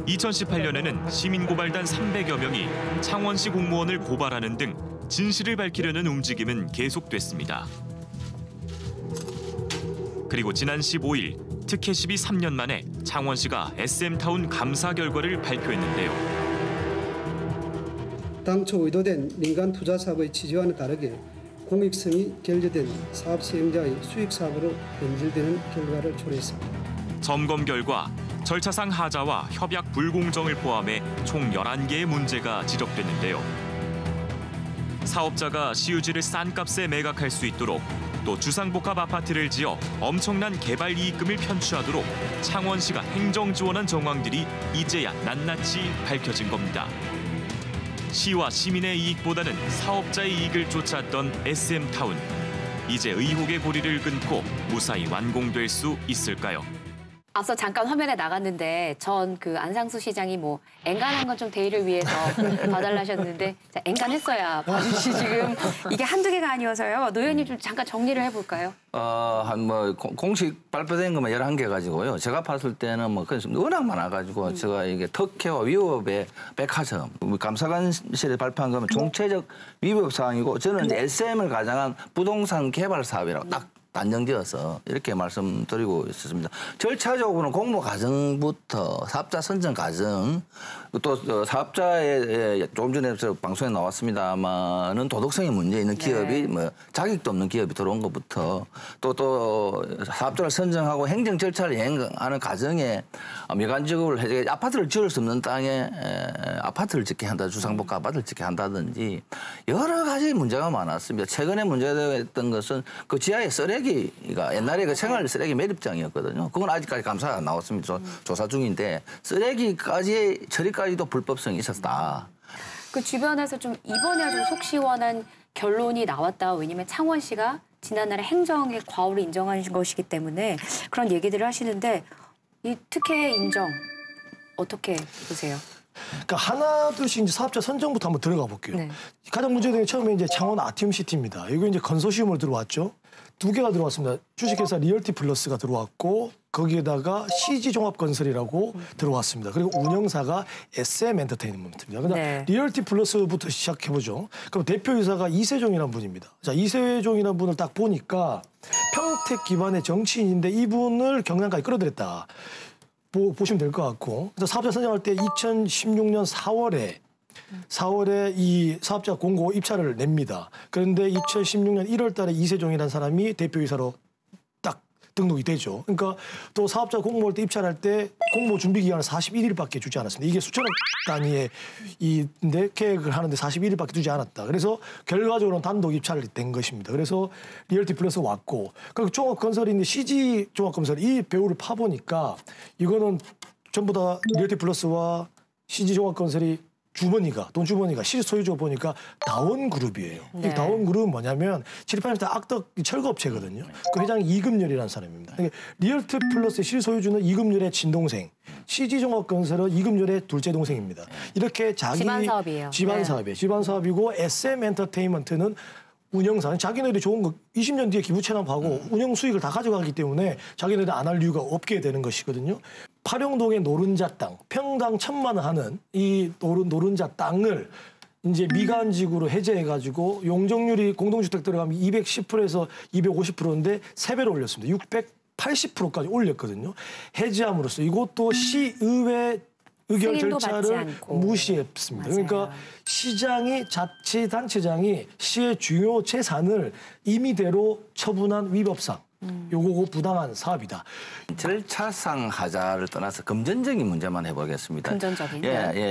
2018년에는 시민고발단 300여 명이 창원시 공무원을 고발하는 등 진실을 밝히려는 움직임은 계속됐습니다. 그리고 지난 15일 특혜 시비 3년 만에 창원시가 SM타운 감사 결과를 발표했는데요. 당초 의도된 민간 투자 사업의 취지와는 다르게 공익성이 결여된 사업 시행자의 수익 사업으로 변질되는 결과를 초래했습니다. 점검 결과 절차상 하자와 협약 불공정을 포함해 총 11개의 문제가 지적됐는데요. 사업자가 시유지를 싼 값에 매각할 수 있도록 또 주상복합 아파트를 지어 엄청난 개발 이익금을 편취하도록 창원시가 행정 지원한 정황들이 이제야 낱낱이 밝혀진 겁니다. 시와 시민의 이익보다는 사업자의 이익을 쫓았던 SM타운. 이제 의혹의 고리를 끊고 무사히 완공될 수 있을까요? 앞서 잠깐 화면에 나갔는데 전 그 안상수 시장이 뭐 엔간한 건 좀 대의를 위해서 봐달라셨는데 엔간했어야 봐주시 지금 이게 한두 개가 아니어서요. 노 의원님 좀 잠깐 정리를 해볼까요? 한 뭐 공식 발표된 것만 11개 가지고요. 제가 봤을 때는 뭐 워낙 많아가지고 제가 이게 특혜와 위법의 백화점, 감사관실에 발표한 거면 총체적 위법 사항이고 저는 이제 SM을 가장한 부동산 개발 사업이라고 딱 단정지어서 이렇게 말씀드리고 있었습니다. 절차적으로는 공모 과정부터 사업자 선정 과정, 또 사업자의 조금 전에 방송에 나왔습니다만은 도덕성에 문제 있는 기업이 뭐 자격도 없는 기업이 들어온 것부터 또 사업자를 선정하고 행정 절차를 이행하는 과정에 미관직을 해제 아파트를 지을 수 없는 땅에 아파트를 짓게 한다, 주상복합 아파트를 짓게 한다든지 여러 가지 문제가 많았습니다. 최근에 문제됐던 것은 그 지하에 쓰레기가 옛날에 그 생활 쓰레기 매립장이었거든요. 그건 아직까지 감사가 안 나왔습니다. 조사 중인데 쓰레기까지 처리까지도 불법성이 있었다. 그 주변에서 좀 이번에 좀 속 시원한 결론이 나왔다. 왜냐면 창원시가 지난날에 행정의 과오를 인정한 것이기 때문에 그런 얘기들을 하시는데 이 특혜 인정 어떻게 보세요? 그러니까 하나둘씩 이제 사업자 선정부터 한번 들어가 볼게요. 네. 가장 문제된 게 처음에 이제 창원 아티움시티입니다. 이거 이제 건소시움으로 들어왔죠. 2개가 들어왔습니다. 주식회사 리얼티 플러스가 들어왔고 거기에다가 CG종합건설이라고 들어왔습니다. 그리고 운영사가 SM 엔터테인먼트입니다. 그러니까 리얼티 플러스부터 시작해보죠. 그럼 대표이사가 이세종이라는 분입니다. 자, 이세종이라는 분을 딱 보니까 평택 기반의 정치인인데 이분을 경남까지 끌어들였다. 보시면 될 것 같고. 그래서 사업자 선정할 때 2016년 4월에 이 사업자 공고 입찰을 냅니다. 그런데 2016년 1월 달에 이세종이라는 사람이 대표이사로 딱 등록이 되죠. 그러니까 또 사업자 공모할 때 입찰할 때 공모 준비 기간을 41일밖에 주지 않았습니다. 이게 수천억 단위의 인데 계획을 하는데 41일밖에 주지 않았다. 그래서 결과적으로는 단독 입찰이 된 것입니다. 그래서 리얼티 플러스 왔고 그리고 종합건설인데 CG 종합건설 이 배우를 파보니까 이거는 전부 다 리얼티 플러스와 CG 종합건설이 돈 주머니가 실소유주 보니까 다원그룹이에요. 이 다원그룹은 뭐냐면 780대 악덕 철거업체거든요. 그 회장이 이금열이라는 사람입니다. 그러니까 리얼티 플러스의 실소유주는 이금열의 친동생, CG종합건설은 이금열의 둘째 동생입니다. 이렇게 자기 집안사업이에요. 집안사업이고 SM 엔터테인먼트는 운영사는 자기네들이 좋은 거 20년 뒤에 기부채납하고 운영 수익을 다 가져가기 때문에 자기네들 안 할 이유가 없게 되는 것이거든요. 파령동의 노른자 땅, 평당 1,000만 원 하는 이 노른자 땅을 이제 미간직으로 해제해가지고 용적률이 공동주택 들어가면 210%에서 250%인데 3배로 올렸습니다. 680%까지 올렸거든요. 해제함으로써 이것도 시의회 의결 절차를 무시했습니다. 맞아요. 그러니까 시장이 자치단체장이 시의 중요 재산을 임의대로 처분한 위법상 요거 부당한 사업이다. 절차상 하자를 떠나서 금전적인 문제만 해보겠습니다. 금전적인.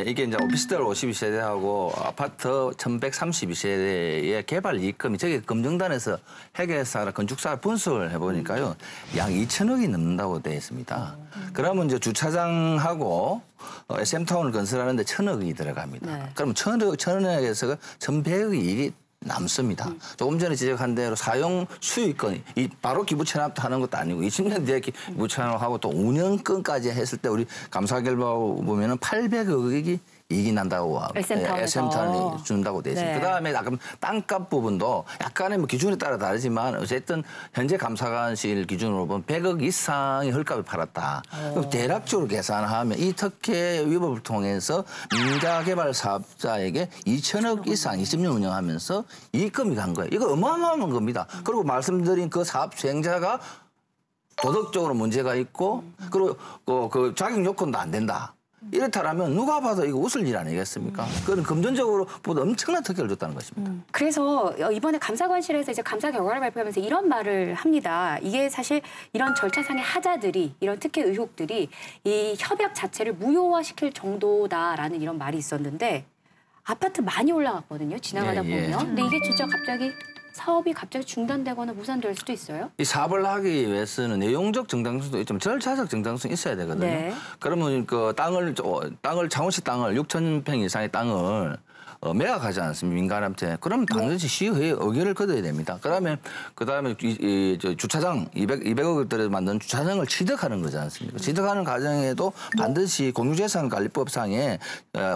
이게 이제 오피스텔 52세대하고 아파트 1132세대의 개발 이익금이 저게 금정단에서 회계사나 건축사 분석을 해보니까요, 약 2천억이 넘는다고 되어 있습니다. 그러면 이제 주차장하고 SM타운을 건설하는데 1,000억이 들어갑니다. 그럼 1,000억에서 1,100억이 이익이 남습니다. 조금 전에 지적한 대로 사용 수익권이 바로 기부 체납도 하는 것도 아니고 20년 뒤에 기부 체납하고 또 운영권까지 했을 때 우리 감사 결과 보면은 800억이 이익이 난다고 SM타운이 준다고 돼 있습니다. 그다음에 아까 땅값 부분도 약간의 뭐 기준에 따라 다르지만 어쨌든 현재 감사관실 기준으로 보면 100억 이상의 헐값을 팔았다. 그럼 대략적으로 계산하면 이 특혜 위법을 통해서 민자개발 사업자에게 2천억 이상 20년 운영하면서 이익금이 간 거예요. 이거 어마어마한 겁니다. 그리고 말씀드린 그 사업 수행자가 도덕적으로 문제가 있고 그리고 그 자격 요건도 안 된다. 이렇다면 누가 봐도 이거 웃을 일 아니겠습니까? 그건 금전적으로 보다 엄청난 특혜를 줬다는 것입니다. 그래서 이번에 감사관실에서 이제 감사 결과를 발표하면서 이런 말을 합니다. 이게 사실 이런 절차상의 하자들이 이런 특혜 의혹들이 이 협약 자체를 무효화시킬 정도다라는 이런 말이 있었는데 아파트 많이 올라갔거든요. 지나가다 보면. 근데 이게 진짜 사업이 갑자기 중단되거나 무산될 수도 있어요? 이 사업을 하기 위해서는 내용적 정당성도 있지만 절차적 정당성이 있어야 되거든요. 그러면 그 땅을 창원시 땅을 6,000평 이상의 땅을 매각하지 않습니까? 민간한테. 그럼 당연히 시의회에 의결을 거둬야 됩니다. 그다음에 주차장 200억을 들여 만든 주차장을 취득하는 거지 않습니까? 취득하는 과정에도 반드시 공유재산관리법상에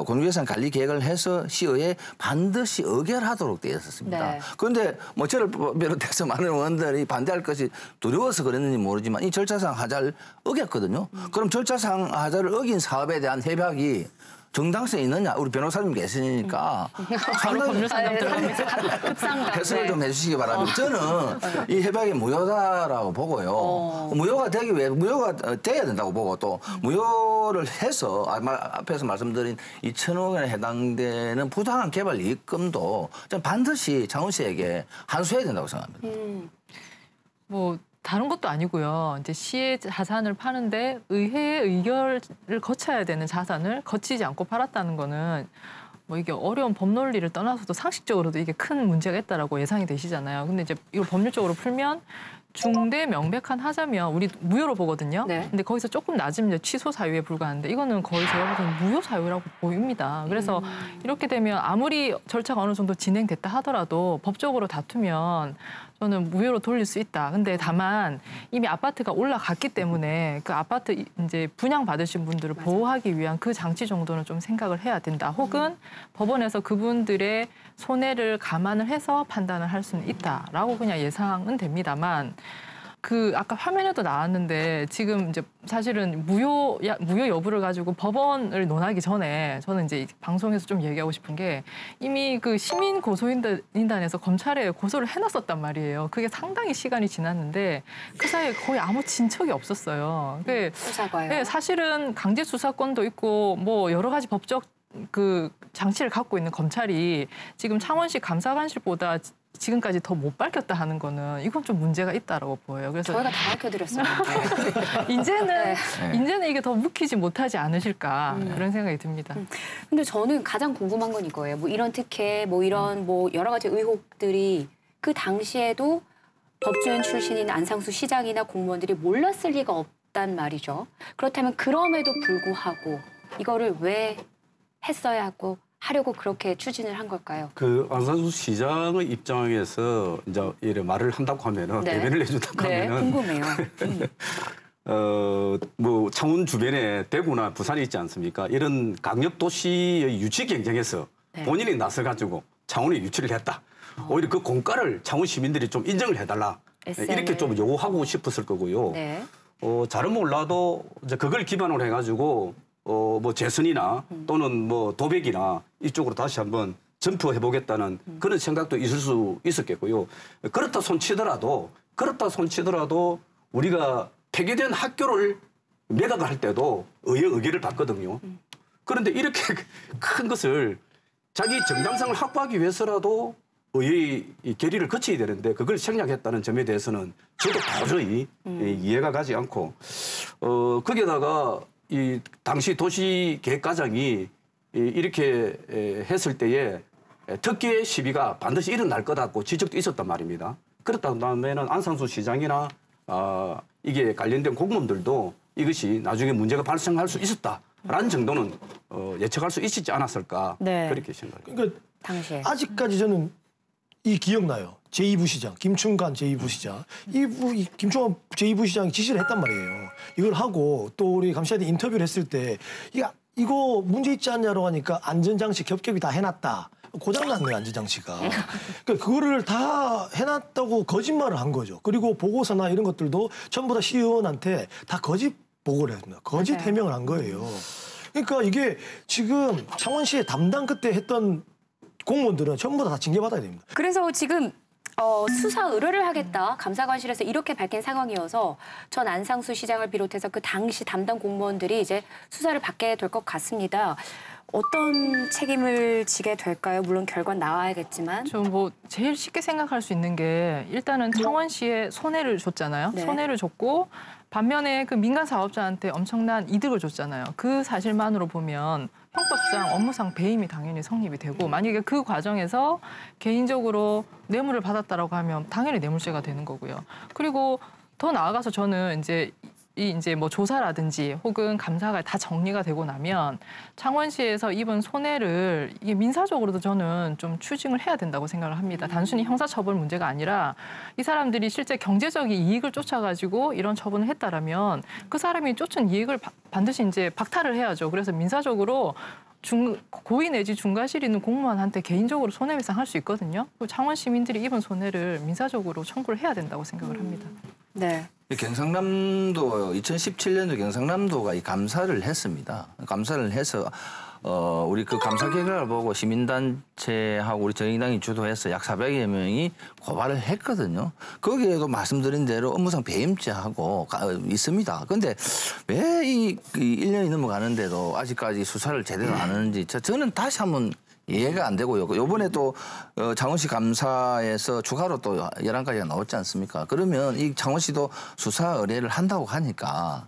공유재산 관리 계획을 해서 시의회에 반드시 의결하도록 되어 있었습니다. 그런데 뭐 저를 비롯해서 많은 의원들이 반대할 것이 두려워서 그랬는지 모르지만 이 절차상 하자를 어겼거든요. 그럼 절차상 하자를 어긴 사업에 대한 협약이 정당성이 있느냐 우리 변호사님 계시니까 상당히 해석을 좀 해주시기 바랍니다. 저는 이 협약이 무효다라고 보고요. 무효가 되기 위해 무효가 돼야 된다고 보고 또 무효를 해서 앞에서 말씀드린 2천억 원에 해당되는 부당한 개발 이익금도 좀 반드시 창원시에게 환수해야 된다고 생각합니다. 뭐 다른 것도 아니고요. 이제 시의 자산을 파는데 의회의 의결을 거쳐야 되는 자산을 거치지 않고 팔았다는 거는 뭐 이게 어려운 법 논리를 떠나서도 상식적으로도 이게 큰 문제가 있다라고 예상이 되시잖아요. 근데 이제 이걸 법률적으로 풀면 중대 명백한 하자면 우리 무효로 보거든요. 네. 근데 거기서 조금 낮으면 이제 취소 사유에 불과한데 이거는 거의 제가 보기에는 무효 사유라고 보입니다. 그래서 이렇게 되면 아무리 절차가 어느 정도 진행됐다 하더라도 법적으로 다투면 저는 무효로 돌릴 수 있다. 근데 다만 이미 아파트가 올라갔기 때문에 그 아파트 이제 분양 받으신 분들을 보호하기 위한 그 장치 정도는 좀 생각을 해야 된다. 혹은 법원에서 그분들의 손해를 감안을 해서 판단을 할 수는 있다라고 그냥 예상은 됩니다만 그 아까 화면에도 나왔는데 지금 이제 사실은 무효 여부를 가지고 법원을 논하기 전에 저는 이제 방송에서 좀 얘기하고 싶은 게 이미 그 시민 고소인단에서 검찰에 고소를 해놨었단 말이에요. 그게 상당히 시간이 지났는데 그 사이에 거의 아무 진척이 없었어요. 수사가요? 네, 사실은 강제 수사권도 있고 뭐 여러 가지 법적 그 장치를 갖고 있는 검찰이 지금 창원시 감사관실보다 지금까지 더 못 밝혔다 하는 거는 이건 좀 문제가 있다라고 보여요. 그래서 저희가 다 밝혀드렸어요. 이제는 이게 더 묵히지 못하지 않으실까 그런 생각이 듭니다. 근데 저는 가장 궁금한 건 이거예요. 뭐 이런 특혜, 뭐 이런 뭐 여러 가지 의혹들이 그 당시에도 법조인 출신인 안상수 시장이나 공무원들이 몰랐을 리가 없단 말이죠. 그렇다면 그럼에도 불구하고 이거를 왜 했어야 하고 하려고 그렇게 추진을 한 걸까요? 그 안상수 시장의 입장에서 이제 이래 말을 한다고 하면은 대변을 해준다고 하면은 궁금해요. 뭐 창원 주변에 대구나 부산이 있지 않습니까? 이런 강력 도시의 유치 경쟁에서 본인이 나서가지고 창원에 유치를 했다. 오히려 그 공과를 창원 시민들이 좀 인정을 해달라. 이렇게 좀 요구하고 싶었을 거고요. 잘은 몰라도 이제 그걸 기반으로 해가지고. 뭐 재선이나 또는 뭐 도백이나 이쪽으로 다시 한번 점프해보겠다는 그런 생각도 있을 수 있었겠고요. 그렇다 손치더라도 우리가 폐기된 학교를 매각을 할 때도 의회 의결을 받거든요. 그런데 이렇게 큰 것을 자기 정당성을 확보하기 위해서라도 의회의 결의를 거쳐야 되는데 그걸 생략했다는 점에 대해서는 저도 도저히 이해가 가지 않고 거기에다가 이 당시 도시계획과장이 이렇게 했을 때에 특혜 시비가 반드시 일어날 거다고 지적도 있었단 말입니다. 그렇다면은 안상수 시장이나 이게 관련된 공무원들도 이것이 나중에 문제가 발생할 수 있었다라는 정도는 예측할 수 있지 않았을까 그렇게 생각합니다. 그러니까 당시에 아직까지 저는 이 기억나요. 제2부시장, 김충관 제2부시장. 이 김충관 제2부시장이 지시를 했단 말이에요. 이걸 하고 또 우리 감시한테 인터뷰를 했을 때 이거 문제 있지 않냐고 하니까 안전장치 겹겹이 다 해놨다. 고장났네요, 안전장치가. 그러니까 그거를 다 해놨다고 거짓말을 한 거죠. 그리고 보고서나 이런 것들도 전부 다 시의원한테 다 거짓 보고를 했습니다. 거짓 해명을 한 거예요. 그러니까 이게 지금 창원시의 담당 그때 했던 공무원들은 전부 다 징계받아야 됩니다. 그래서 지금 수사 의뢰를 하겠다. 감사관실에서 이렇게 밝힌 상황이어서 전 안상수 시장을 비롯해서 그 당시 담당 공무원들이 이제 수사를 받게 될 것 같습니다. 어떤 책임을 지게 될까요? 물론 결과는 나와야겠지만. 좀 뭐 제일 쉽게 생각할 수 있는 게 일단은 창원시에 손해를 줬잖아요. 손해를 줬고 반면에 그 민간 사업자한테 엄청난 이득을 줬잖아요. 그 사실만으로 보면 형법상 업무상 배임이 당연히 성립이 되고 만약에 그 과정에서 개인적으로 뇌물을 받았다라고 하면 당연히 뇌물죄가 되는 거고요. 그리고 더 나아가서 저는 이제 뭐 조사라든지 혹은 감사가 다 정리가 되고 나면 창원시에서 입은 손해를 이게 민사적으로도 저는 좀 추징을 해야 된다고 생각을 합니다. 단순히 형사처벌 문제가 아니라 이 사람들이 실제 경제적인 이익을 쫓아가지고 이런 처분을 했다라면 그 사람이 쫓은 이익을 반드시 이제 박탈을 해야죠. 그래서 민사적으로 고의 내지 중과실 있는 공무원한테 개인적으로 손해배상할 수 있거든요. 창원 시민들이 입은 손해를 민사적으로 청구를 해야 된다고 생각을 합니다. 네. 경상남도 2017년도 경상남도가 이 감사를 했습니다. 감사를 해서 우리 그 감사 결과를 보고 시민단체하고 우리 정의당이 주도해서 약 400여 명이 고발을 했거든요. 거기에도 말씀드린 대로 업무상 배임죄하고 있습니다. 그런데 왜 이 1년이 넘어가는데도 아직까지 수사를 제대로 안 하는지 저는 다시 한번 이해가 안 되고요. 요번에 또 창원시 감사에서 추가로 또 11가지가 나왔지 않습니까? 그러면 이 창원시도 수사 의뢰를 한다고 하니까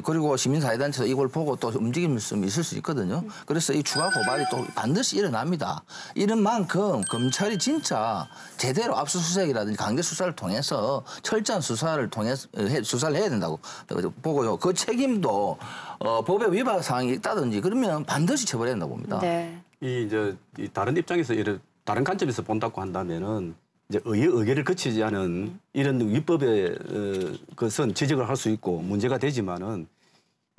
그리고 시민사회단체도 이걸 보고 또 움직임이 있을 수 있거든요. 그래서 이 추가 고발이 또 반드시 일어납니다. 이런 만큼 검찰이 진짜 제대로 압수수색이라든지 강제 수사를 통해서 철저한 수사를 통해서 수사를 해야 된다고 보고요. 그 책임도 법의 위반 사항이 있다든지 그러면 반드시 처벌해야 된다고 봅니다. 네. 이 다른 입장에서 다른 관점에서 본다고 한다면은 이제 의결을 거치지 않은 이런 위법의 것은 지적을 할 수 있고 문제가 되지만은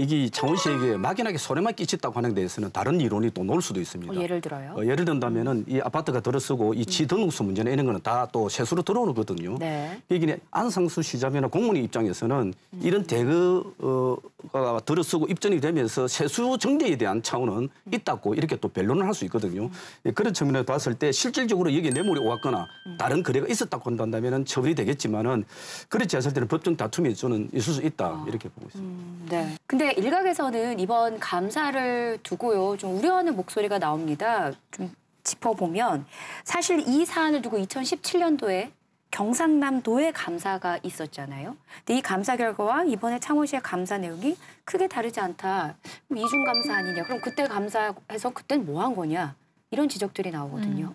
이게 창원시에게 막연하게 손해만 끼쳤다고 하는 데에서는 다른 이론이 또 나올 수도 있습니다. 예를 들어요? 예를 든다면은 이 아파트가 들어서고 이 지등록소 문제나 이런 거는 다 또 세수로 들어오거든요. 네. 이게 안상수 시장이나 공무원 입장에서는 이런 대거가 들어서고 입전이 되면서 세수 정대에 대한 차원은 있다고 이렇게 또 변론을 할 수 있거든요. 그런 측면에서 봤을 때 실질적으로 여기에 뇌물이 오갔거나 다른 거래가 있었다고 한다면은 처벌이 되겠지만은 그렇지 않을 때는 법정 다툼이 저는 있을 수 있다 이렇게 보고 있습니다. 네. 근데 일각에서는 이번 감사를 두고요, 좀 우려하는 목소리가 나옵니다. 좀 짚어보면 사실 이 사안을 두고 2017년도에 경상남도의 감사가 있었잖아요. 근데 이 감사 결과와 이번에 창원시의 감사 내용이 크게 다르지 않다. 이중 감사 아니냐. 그럼 그때 감사해서 그때는 뭐 한 거냐. 이런 지적들이 나오거든요.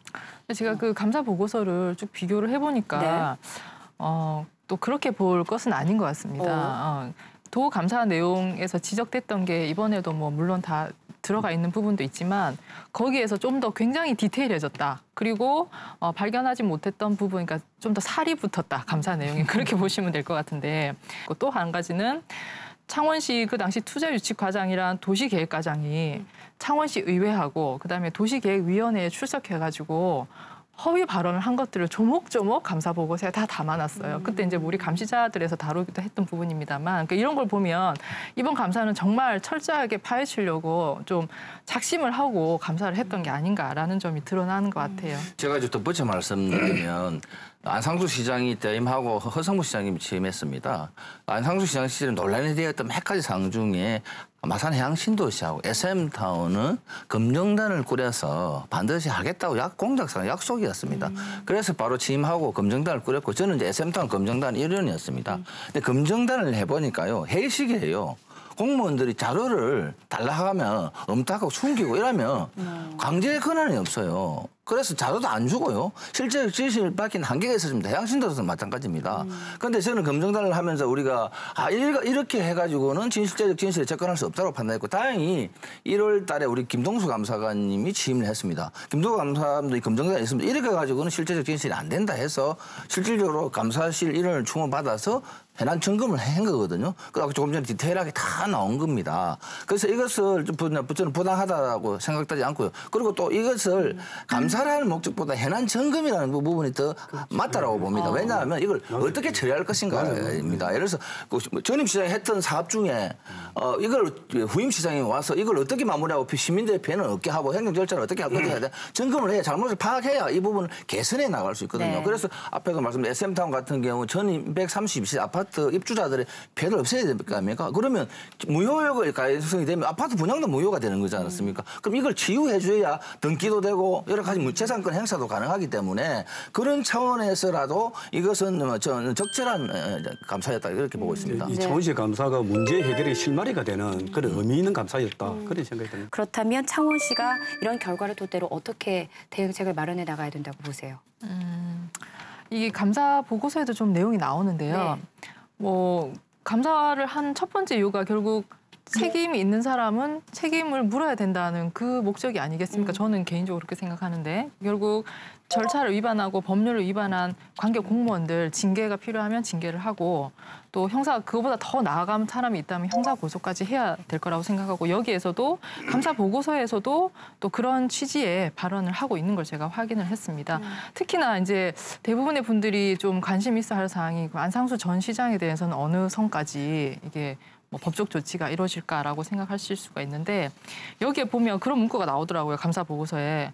제가 그 감사 보고서를 쭉 비교를 해보니까 또 그렇게 볼 것은 아닌 것 같습니다. 도 감사 내용에서 지적됐던 게 이번에도 뭐 물론 다 들어가 있는 부분도 있지만 거기에서 좀 더 굉장히 디테일해졌다. 그리고 발견하지 못했던 부분, 그러니까 좀 더 살이 붙었다. 감사 내용이 그렇게 보시면 될 것 같은데 또 한 가지는 창원시 그 당시 투자유치과장이란 도시계획과장이 창원시 의회하고 그다음에 도시계획위원회에 출석해가지고 허위 발언을 한 것들을 조목조목 감사 보고서에 다 담아놨어요. 그때 이제 우리 감시자들에서 다루기도 했던 부분입니다만 그러니까 이런 걸 보면 이번 감사는 정말 철저하게 파헤치려고 좀 작심을 하고 감사를 했던 게 아닌가라는 점이 드러나는 것 같아요. 제가 좀 덧붙여 말씀드리면 안상수 시장이 퇴임하고 허성무 시장님이 취임했습니다. 안상수 시장 시절에 논란이 되었던 몇 가지 사항 중에 마산해양 신도시하고 SM타운은 검증단을 꾸려서 반드시 하겠다고 공작상 약속이었습니다. 그래서 바로 취임하고 검증단을 꾸렸고 저는 이제 SM타운 검증단 일원이었습니다. 근데 검증단을 해보니까요. 회의식이에요. 공무원들이 자료를 달라 하면 엄탁하고 숨기고 이러면 강제 권한이 없어요. 그래서 자료도 안 주고요. 실제 지시를 받긴 한계가 있었습니다. 해양신도시도 마찬가지입니다. 그런데 저는 검증단을 하면서 우리가 이렇게 해가지고는 실제적 진실에 접근할 수 없다고 판단했고 다행히 1월 달에 우리 김동수 감사관님이 취임을 했습니다. 김동수 감사관도 이 검증단에 있습니다. 이렇게 해가지고는 실제적 진실이 안 된다 해서 실질적으로 감사실 일원을 충원받아서 해난 점검을 한 거거든요. 그래서 조금 전에 디테일하게 다 나온 겁니다. 그래서 이것을 저는 부당하다고 생각하지 않고요. 그리고 또 이것을 감사라는 목적보다 해난 점검이라는 부분이 더 맞다라고 봅니다. 왜냐하면 이걸 어떻게 처리할 것인가입니다. 예를 들어서 전임 시장이 했던 사업 중에 이걸 후임 시장이 와서 이걸 어떻게 마무리하고 시민들의 피해는 없게 하고 행정 절차를 어떻게 할 것인가 점검을 해야 잘못을 파악해야 이 부분을 개선해 나갈 수 있거든요. 네. 그래서 앞에도 말씀드린 SM타운 같은 경우 1230세 아파트 입주자들의 피해를 없애야 됩니까? 그러면 무효가 가능성이 되면 아파트 분양도 무효가 되는 거지 않습니까? 그럼 이걸 치유해줘야 등기도 되고 여러 가지 재산권 행사도 가능하기 때문에 그런 차원에서라도 이것은 저는 적절한 감사였다 이렇게 보고 있습니다. 이 창원시 감사가 문제 해결의 실마리가 되는 그런 의미 있는 감사였다 그런 생각이 듭니다. 그렇다면 창원시가 이런 결과를 토대로 어떻게 대응책을 마련해 나가야 된다고 보세요? 이 감사 보고서에도 좀 내용이 나오는데요. 뭐 감사를 한 첫 번째 이유가 결국 책임이 있는 사람은 책임을 물어야 된다는 그 목적이 아니겠습니까? 저는 개인적으로 그렇게 생각하는데 결국 절차를 위반하고 법률을 위반한 관계 공무원들 징계가 필요하면 징계를 하고 또 형사 그거보다 더 나아가는 사람이 있다면 형사 고소까지 해야 될 거라고 생각하고 여기에서도 감사 보고서에서도 또 그런 취지의 발언을 하고 있는 걸 제가 확인을 했습니다. 특히나 이제 대부분의 분들이 좀 관심 있어 할 사항이 안상수 전 시장에 대해서는 어느 선까지 이게 뭐 법적 조치가 이루어질까라고 생각하실 수가 있는데 여기에 보면 그런 문구가 나오더라고요. 감사 보고서에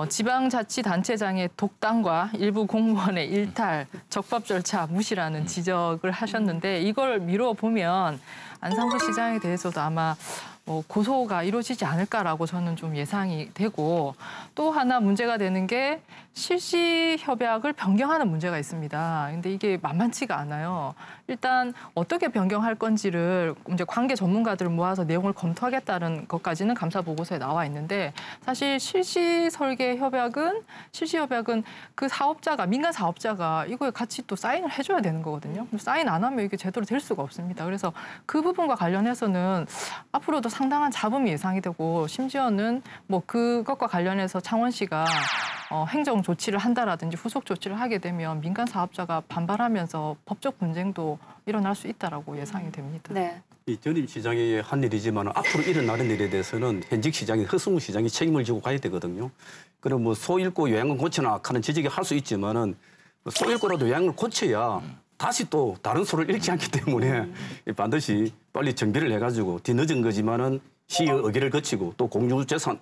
지방자치단체장의 독단과 일부 공무원의 일탈, 적법 절차 무시라는 지적을 하셨는데 이걸 미루어 보면 안상수 시장에 대해서도 아마 고소가 이루어지지 않을까라고 저는 좀 예상이 되고 또 하나 문제가 되는 게 실시 협약을 변경하는 문제가 있습니다. 근데 이게 만만치가 않아요. 일단 어떻게 변경할 건지를 이제 관계 전문가들을 모아서 내용을 검토하겠다는 것까지는 감사 보고서에 나와 있는데 사실 실시 협약은 그 사업자가 민간 사업자가 이거에 같이 또 사인을 해줘야 되는 거거든요. 사인 안 하면 이게 제대로 될 수가 없습니다. 그래서 그 부분과 관련해서는 앞으로도 상당한 잡음이 예상이 되고 심지어는 뭐 그것과 관련해서 창원시가 행정 조치를 한다라든지 후속 조치를 하게 되면 민간 사업자가 반발하면서 법적 분쟁도 일어날 수 있다라고 예상이 됩니다. 네. 이 전임 시장이 한 일이지만 앞으로 일어나는 일에 대해서는 현직 시장이 허승우 시장이 책임을 지고 가야 되거든요. 그럼 뭐 소 잃고 요양을 고쳐라 하는 지적이 할 수 있지만은 소 잃고라도 요양을 고쳐야 다시 또 다른 소를 잃지 않기 때문에 반드시 빨리 정비를 해가지고 뒤늦은 거지만은 시의 의결을 거치고 또 공유재산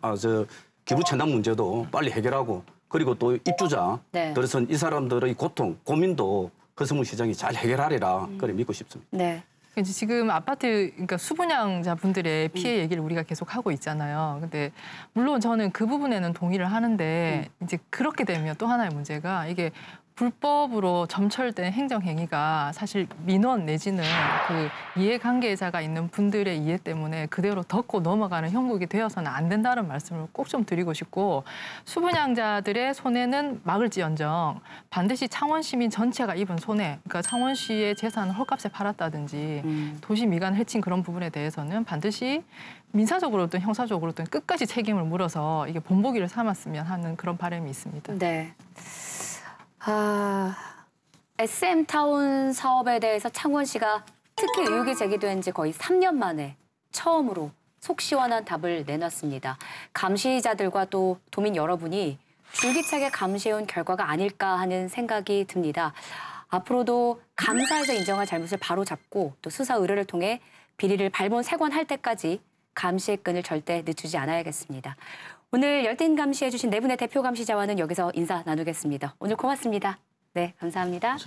기부 천당 문제도 빨리 해결하고 그리고 또 입주자 들어선 이 사람들의 고통 고민도 허승우 시장이 잘 해결하리라 그래 믿고 싶습니다. 네. 이제 지금 아파트 그러니까 수분양자분들의 피해 얘기를 우리가 계속 하고 있잖아요. 근데 물론 저는 그 부분에는 동의를 하는데 이제 그렇게 되면 또 하나의 문제가 이게 불법으로 점철된 행정행위가 사실 민원 내지는 그 이해관계자가 있는 분들의 이해 때문에 그대로 덮고 넘어가는 형국이 되어서는 안 된다는 말씀을 꼭 좀 드리고 싶고 수분양자들의 손해는 막을지언정 반드시 창원시민 전체가 입은 손해, 그러니까 창원시의 재산을 헐값에 팔았다든지 도시 미관을 해친 그런 부분에 대해서는 반드시 민사적으로든 형사적으로든 끝까지 책임을 물어서 이게 본보기를 삼았으면 하는 그런 바람이 있습니다. 네. SM타운 사업에 대해서 창원시가 특히 의혹이 제기된 지 거의 3년 만에 처음으로 속 시원한 답을 내놨습니다. 감시자들과 또 도민 여러분이 줄기차게 감시해온 결과가 아닐까 하는 생각이 듭니다. 앞으로도 감사에서 인정할 잘못을 바로잡고 또 수사 의뢰를 통해 비리를 발본색원할 때까지 감시의 끈을 절대 늦추지 않아야겠습니다. 오늘 열띤 감시해주신 네 분의 대표 감시자와는 여기서 인사 나누겠습니다. 오늘 고맙습니다. 네, 감사합니다.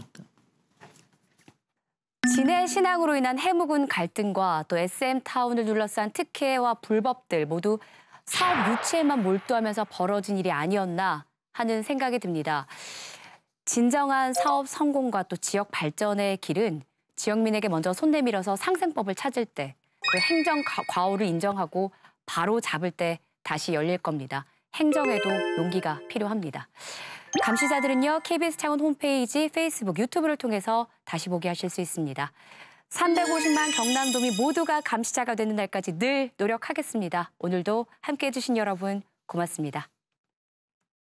진해 신항으로 인한 해묵은 갈등과 또 SM타운을 둘러싼 특혜와 불법들 모두 사업 유치에만 몰두하면서 벌어진 일이 아니었나 하는 생각이 듭니다. 진정한 사업 성공과 또 지역 발전의 길은 지역민에게 먼저 손 내밀어서 상생법을 찾을 때, 또 행정 과오를 인정하고 바로 잡을 때 다시 열릴 겁니다. 행정에도 용기가 필요합니다. 감시자들은요, KBS 창원 홈페이지, 페이스북, 유튜브를 통해서 다시 보기 하실 수 있습니다. 350만 경남도민 모두가 감시자가 되는 날까지 늘 노력하겠습니다. 오늘도 함께해 주신 여러분 고맙습니다.